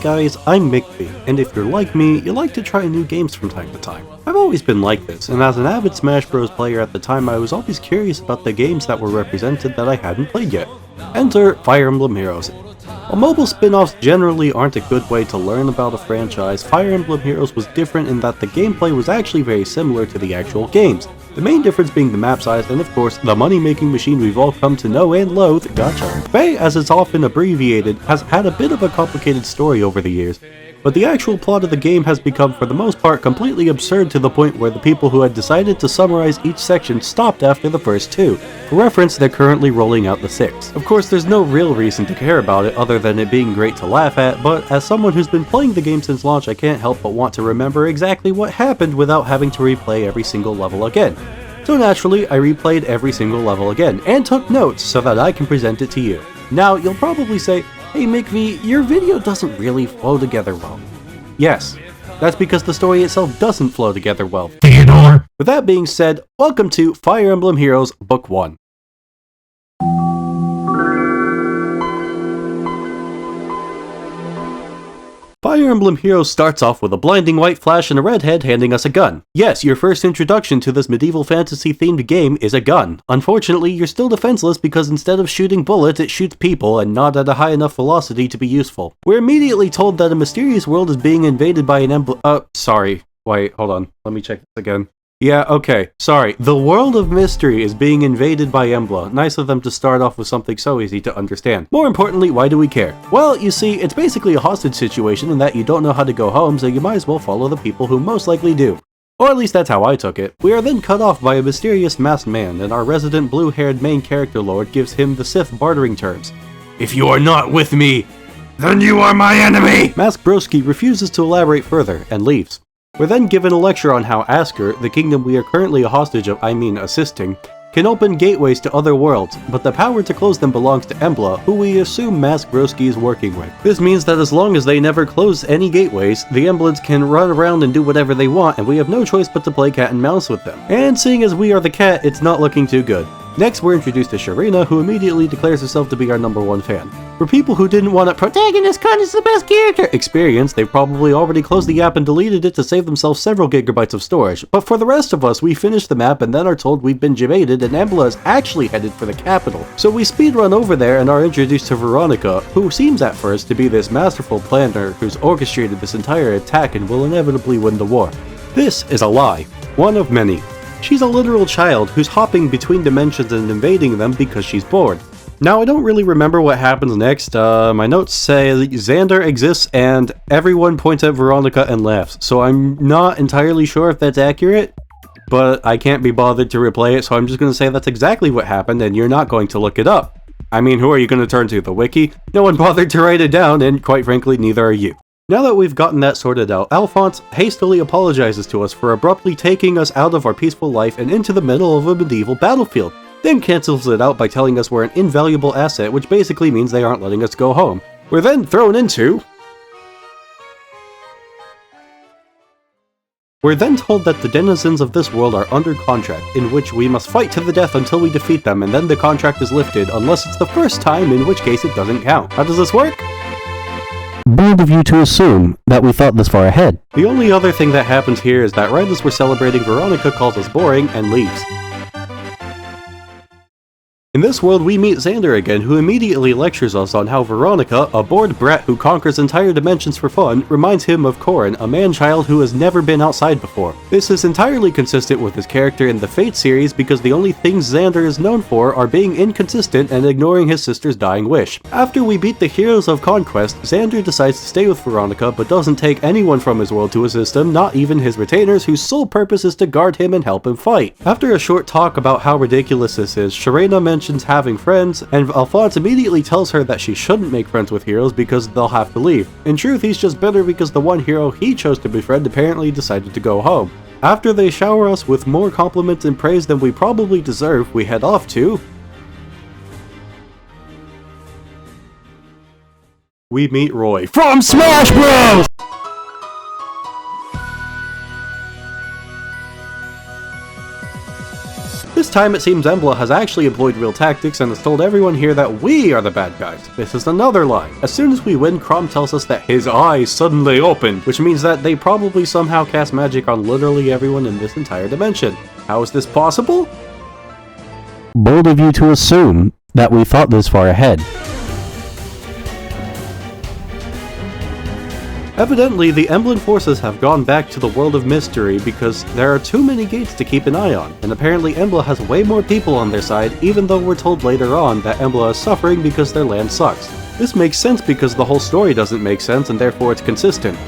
guys, I'm Mickvii, and if you're like me, you like to try new games from time to time. I've always been like this, and as an avid Smash Bros player at the time, I was always curious about the games that were represented that I hadn't played yet. Enter Fire Emblem Heroes. While mobile spin-offs generally aren't a good way to learn about a franchise, Fire Emblem Heroes was different in that the gameplay was actually very similar to the actual games. The main difference being the map size and of course the money-making machine we've all come to know and loathe, gacha. Faye, as it's often abbreviated, has had a bit of a complicated story over the years, but the actual plot of the game has become for the most part completely absurd to the point where the people who had decided to summarize each section stopped after the first two. For reference, they're currently rolling out the sixth. Of course, there's no real reason to care about it other than it being great to laugh at, but as someone who's been playing the game since launch, I can't help but want to remember exactly what happened without having to replay every single level again. So naturally, I replayed every single level again, and took notes so that I can present it to you. Now, you'll probably say, "Hey Mickvii, your video doesn't really flow together well." Yes, that's because the story itself doesn't flow together well, Theodore! With that being said, welcome to Fire Emblem Heroes Book 1. Fire Emblem Heroes starts off with a blinding white flash and a redhead handing us a gun. Yes, your first introduction to this medieval fantasy themed game is a gun. Unfortunately, you're still defenseless because instead of shooting bullets, it shoots people and not at a high enough velocity to be useful. We're immediately told that a mysterious world is being invaded by an sorry. Wait, hold on. Let me check this again. Yeah, okay, sorry. The world of mystery is being invaded by Embla. Nice of them to start off with something so easy to understand. More importantly, why do we care? Well, you see, it's basically a hostage situation in that you don't know how to go home, so you might as well follow the people who most likely do. Or at least that's how I took it. We are then cut off by a mysterious masked man, and our resident blue-haired main character lord gives him the Sith bartering terms. "If you are not with me, then you are my enemy!" Mask Broski refuses to elaborate further, and leaves. We're then given a lecture on how Asker, the kingdom we are currently a hostage of, assisting, can open gateways to other worlds, but the power to close them belongs to Embla, who we assume Mask Broski is working with. This means that as long as they never close any gateways, the Emblans can run around and do whatever they want, and we have no choice but to play cat and mouse with them. And seeing as we are the cat, it's not looking too good. Next, we're introduced to Sharena, who immediately declares herself to be our #1 fan. For people who didn't want a "protagonist Khan is the best character" experience, they've probably already closed the app and deleted it to save themselves several gigabytes of storage. But for the rest of us, we finish the map and then are told we've been jebaited and Embla is actually headed for the capital. So we speedrun over there and are introduced to Veronica, who seems at first to be this masterful planner who's orchestrated this entire attack and will inevitably win the war. This is a lie. One of many. She's a literal child who's hopping between dimensions and invading them because she's bored. Now, I don't really remember what happens next. My notes say Xander exists and everyone points at Veronica and laughs, so I'm not entirely sure if that's accurate, but I can't be bothered to replay it, so I'm just going to say that's exactly what happened and you're not going to look it up. I mean, who are you going to turn to, the wiki? No one bothered to write it down, and quite frankly, neither are you. Now that we've gotten that sorted out, Alphonse hastily apologizes to us for abruptly taking us out of our peaceful life and into the middle of a medieval battlefield, then cancels it out by telling us we're an invaluable asset, which basically means they aren't letting us go home. We're then thrown into... We're then told that the denizens of this world are under contract, in which we must fight to the death until we defeat them, and then the contract is lifted, unless it's the first time, in which case it doesn't count. How does this work? Bold of you to assume that we thought this far ahead. The only other thing that happens here is that right as we're celebrating, Veronica calls us boring and leaves. In this world, we meet Xander again, who immediately lectures us on how Veronica, a bored brat who conquers entire dimensions for fun, reminds him of Corin, a man-child who has never been outside before. This is entirely consistent with his character in the Fate series because the only things Xander is known for are being inconsistent and ignoring his sister's dying wish. After we beat the heroes of Conquest, Xander decides to stay with Veronica but doesn't take anyone from his world to assist him, not even his retainers, whose sole purpose is to guard him and help him fight. After a short talk about how ridiculous this is, Sharena mentions having friends, and Alphonse immediately tells her that she shouldn't make friends with heroes because they'll have to leave. In truth, he's just bitter because the one hero he chose to befriend apparently decided to go home. After they shower us with more compliments and praise than we probably deserve, we head off to... We meet Roy from Smash Bros! This time it seems Embla has actually employed real tactics and has told everyone here that we are the bad guys. This is another lie. As soon as we win, Chrom tells us that his eyes suddenly open, which means that they probably somehow cast magic on literally everyone in this entire dimension. How is this possible? Bold of you to assume that we thought this far ahead. Evidently, the Emblem forces have gone back to the world of mystery because there are too many gates to keep an eye on, and apparently Embla has way more people on their side, even though we're told later on that Embla is suffering because their land sucks. This makes sense because the whole story doesn't make sense and therefore it's consistent.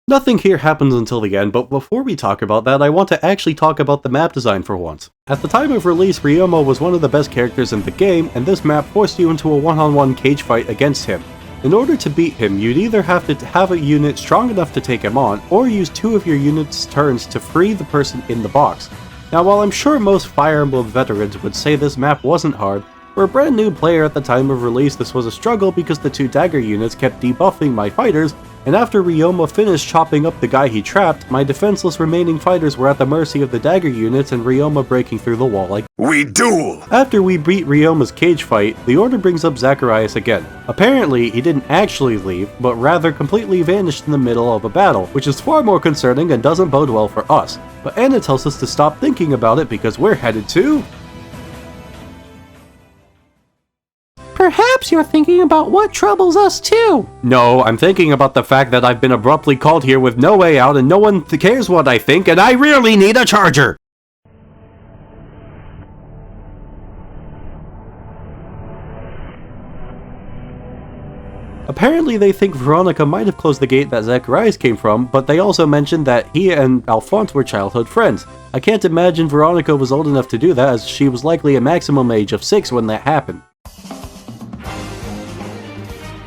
Nothing here happens until the end, but before we talk about that, I want to actually talk about the map design for once. At the time of release, Ryoma was one of the best characters in the game, and this map forced you into a one-on-one cage fight against him. In order to beat him, you'd either have to have a unit strong enough to take him on, or use 2 of your unit's turns to free the person in the box. Now, while I'm sure most Fire Emblem veterans would say this map wasn't hard, for a brand new player at the time of release this was a struggle because the 2 dagger units kept debuffing my fighters, and after Ryoma finished chopping up the guy he trapped, my defenseless remaining fighters were at the mercy of the dagger units and Ryoma breaking through the wall like we duel! After we beat Ryoma's cage fight, the Order brings up Zacharias again. Apparently, he didn't actually leave, but rather completely vanished in the middle of a battle, which is far more concerning and doesn't bode well for us. But Anna tells us to stop thinking about it because we're headed to... Perhaps you're thinking about what troubles us too. No, I'm thinking about the fact that I've been abruptly called here with no way out and no one cares what I think, and I really need a charger! Apparently they think Veronica might have closed the gate that Zacharias came from, but they also mentioned that he and Alphonse were childhood friends. I can't imagine Veronica was old enough to do that, as she was likely a maximum age of 6 when that happened.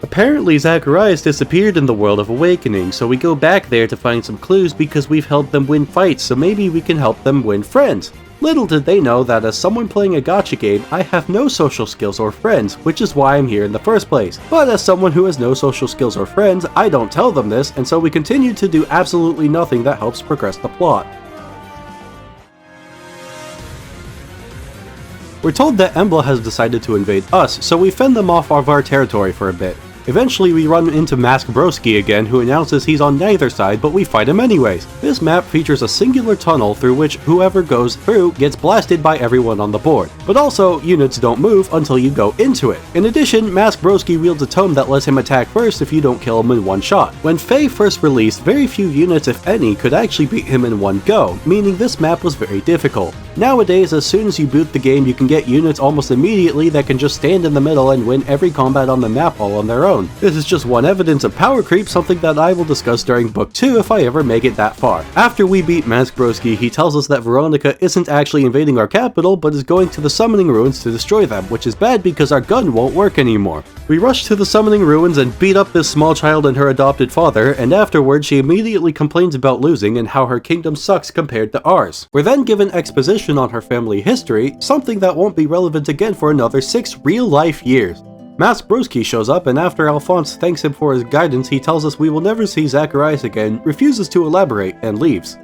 Apparently Zacharias disappeared in the World of Awakening, so we go back there to find some clues because we've helped them win fights, so maybe we can help them win friends. Little did they know that as someone playing a gacha game, I have no social skills or friends, which is why I'm here in the first place. But as someone who has no social skills or friends, I don't tell them this, and so we continue to do absolutely nothing that helps progress the plot. We're told that Embla has decided to invade us, so we fend them off of our territory for a bit. Eventually we run into Mask Broski again, who announces he's on neither side, but we fight him anyways. This map features a singular tunnel through which whoever goes through gets blasted by everyone on the board. But also, units don't move until you go into it. In addition, Mask Broski wields a tome that lets him attack first if you don't kill him in one shot. When Faye first released, very few units, if any, could actually beat him in one go, meaning this map was very difficult. Nowadays, as soon as you boot the game, you can get units almost immediately that can just stand in the middle and win every combat on the map all on their own. This is just one evidence of power creep, something that I will discuss during book 2 if I ever make it that far. After we beat Mask Broski, he tells us that Veronica isn't actually invading our capital, but is going to the summoning ruins to destroy them, which is bad because our gun won't work anymore. We rush to the summoning ruins and beat up this small child and her adopted father, and afterwards she immediately complains about losing and how her kingdom sucks compared to ours. We're then given exposition on her family history, something that won't be relevant again for another 6 real-life years. Mask Broski shows up, and after Alphonse thanks him for his guidance, he tells us we will never see Zacharias again, refuses to elaborate, and leaves.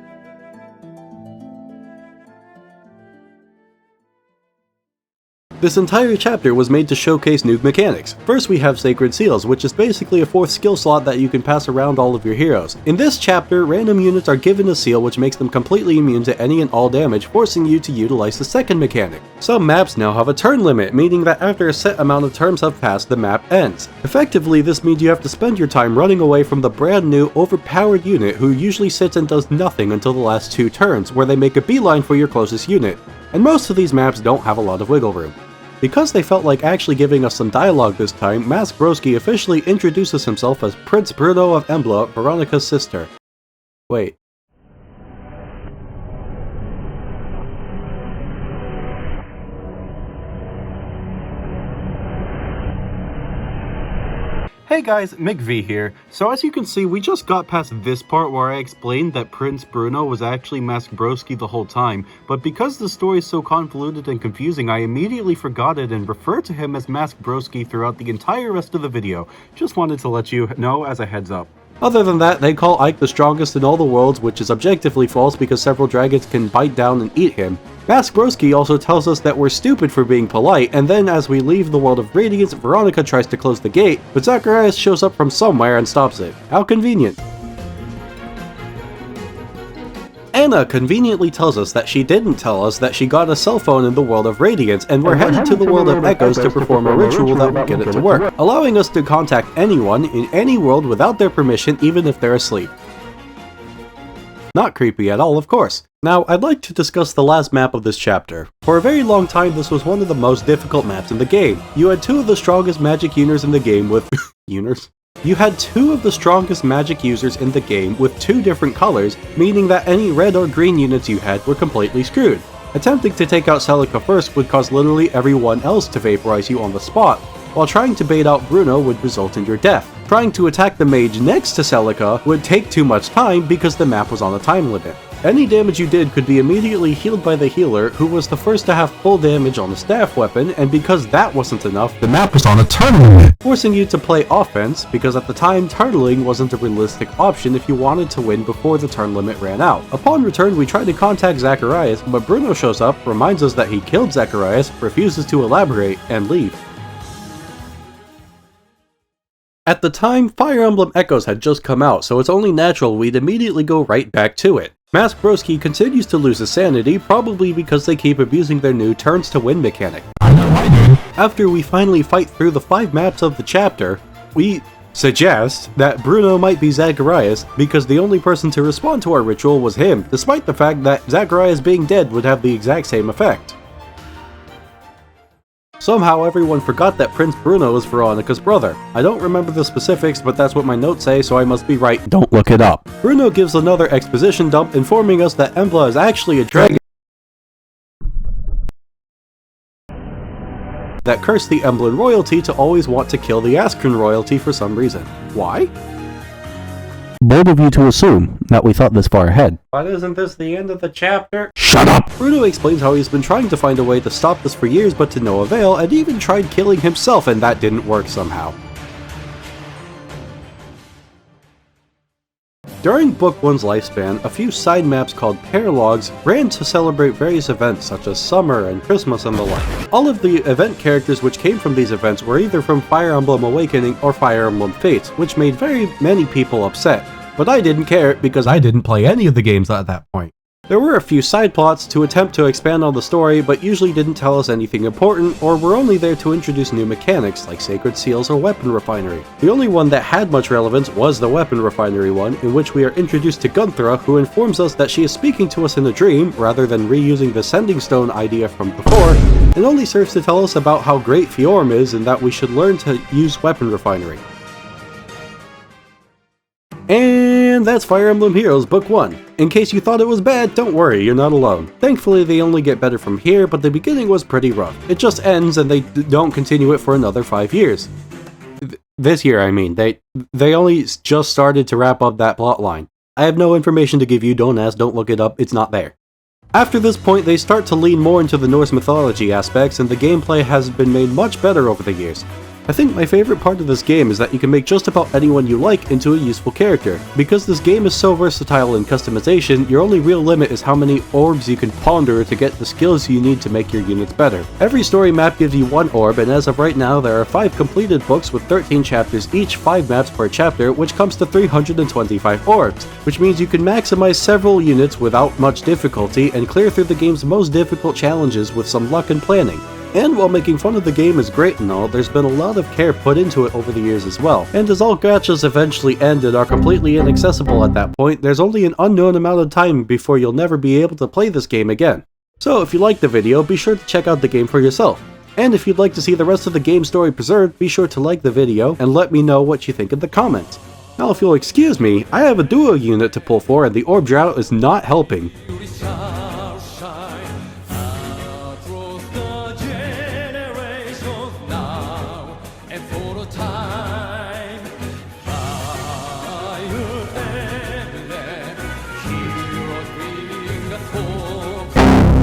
This entire chapter was made to showcase new mechanics. First we have Sacred Seals, which is basically a 4th skill slot that you can pass around all of your heroes. In this chapter, random units are given a seal which makes them completely immune to any and all damage, forcing you to utilize the second mechanic. Some maps now have a turn limit, meaning that after a set amount of turns have passed, the map ends. Effectively, this means you have to spend your time running away from the brand new, overpowered unit who usually sits and does nothing until the last 2 turns, where they make a beeline for your closest unit. And most of these maps don't have a lot of wiggle room. Because they felt like actually giving us some dialogue this time, Mask Broski officially introduces himself as Prince Bruno of Embla, Veronica's sister. Wait. Hey guys, Mickvii here. So as you can see, we just got past this part where I explained that Prince Bruno was actually Mask Broski the whole time, but because the story is so convoluted and confusing, I immediately forgot it and referred to him as Mask Broski throughout the entire rest of the video. Just wanted to let you know as a heads up. Other than that, they call Ike the strongest in all the worlds, which is objectively false because several dragons can bite down and eat him. Maskbroski also tells us that we're stupid for being polite, and then as we leave the world of Radiance, Veronica tries to close the gate, but Zacharias shows up from somewhere and stops it. How convenient. Anna conveniently tells us that she didn't tell us that she got a cell phone in the world of Radiance, and we're headed to the world of Echoes to perform a ritual that will get it to work, allowing us to contact anyone in any world without their permission, even if they're asleep. Not creepy at all, of course. Now, I'd like to discuss the last map of this chapter. For a very long time, this was one of the most difficult maps in the game. You had two of the strongest magic units in the game with... units? You had two of the strongest magic users in the game with two different colors, meaning that any red or green units you had were completely screwed. Attempting to take out Celica first would cause literally everyone else to vaporize you on the spot, while trying to bait out Bruno would result in your death. Trying to attack the mage next to Celica would take too much time because the map was on a time limit. Any damage you did could be immediately healed by the healer, who was the first to have full damage on the staff weapon, and because that wasn't enough, the map was on a turn limit, forcing you to play offense, because at the time, turtling wasn't a realistic option if you wanted to win before the turn limit ran out. Upon return, we try to contact Zacharias, but Bruno shows up, reminds us that he killed Zacharias, refuses to elaborate, and leave. At the time, Fire Emblem Echoes had just come out, so it's only natural we'd immediately go right back to it. Maskbroski continues to lose his sanity, probably because they keep abusing their new turns to win mechanic. I know I do. After we finally fight through the 5 maps of the chapter, we suggest that Bruno might be Zacharias because the only person to respond to our ritual was him, despite the fact that Zacharias being dead would have the exact same effect. Somehow everyone forgot that Prince Bruno is Veronica's brother. I don't remember the specifics, but that's what my notes say, so I must be right. Don't look it up. Bruno gives another exposition dump, informing us that Embla is actually a dragon that cursed the Emblan royalty to always want to kill the Askren royalty for some reason. Why? Bold of you to assume that we thought this far ahead. But isn't this the end of the chapter? Shut up! Bruno explains how he's been trying to find a way to stop this for years but to no avail, and even tried killing himself and that didn't work somehow. During Book 1's lifespan, a few side maps called paralogs ran to celebrate various events such as summer and Christmas and the like. All of the event characters which came from these events were either from Fire Emblem Awakening or Fire Emblem Fates, which made very many people upset. But I didn't care because I didn't play any of the games at that point. There were a few side plots to attempt to expand on the story, but usually didn't tell us anything important, or were only there to introduce new mechanics, like sacred seals or weapon refinery. The only one that had much relevance was the weapon refinery one, in which we are introduced to Gunthra, who informs us that she is speaking to us in a dream, rather than reusing the Sending Stone idea from before, and only serves to tell us about how great Fjorm is and that we should learn to use weapon refinery. And that's Fire Emblem Heroes Book 1. In case you thought it was bad, don't worry, you're not alone. Thankfully, they only get better from here, but the beginning was pretty rough. It just ends and they don't continue it for another 5 years. This year, I mean. They only just started to wrap up that plotline. I have no information to give you, don't ask, don't look it up, it's not there. After this point, they start to lean more into the Norse mythology aspects, and the gameplay has been made much better over the years. I think my favorite part of this game is that you can make just about anyone you like into a useful character. Because this game is so versatile in customization, your only real limit is how many orbs you can ponder to get the skills you need to make your units better. Every story map gives you 1 orb, and as of right now there are 5 completed books with 13 chapters each, 5 maps per chapter, which comes to 325 orbs, which means you can maximize several units without much difficulty and clear through the game's most difficult challenges with some luck and planning. And while making fun of the game is great and all, there's been a lot of care put into it over the years as well. And as all gachas eventually end and are completely inaccessible at that point, there's only an unknown amount of time before you'll never be able to play this game again. So if you liked the video, be sure to check out the game for yourself. And if you'd like to see the rest of the game story preserved, be sure to like the video and let me know what you think in the comments. Now if you'll excuse me, I have a duo unit to pull for and the orb drought is not helping.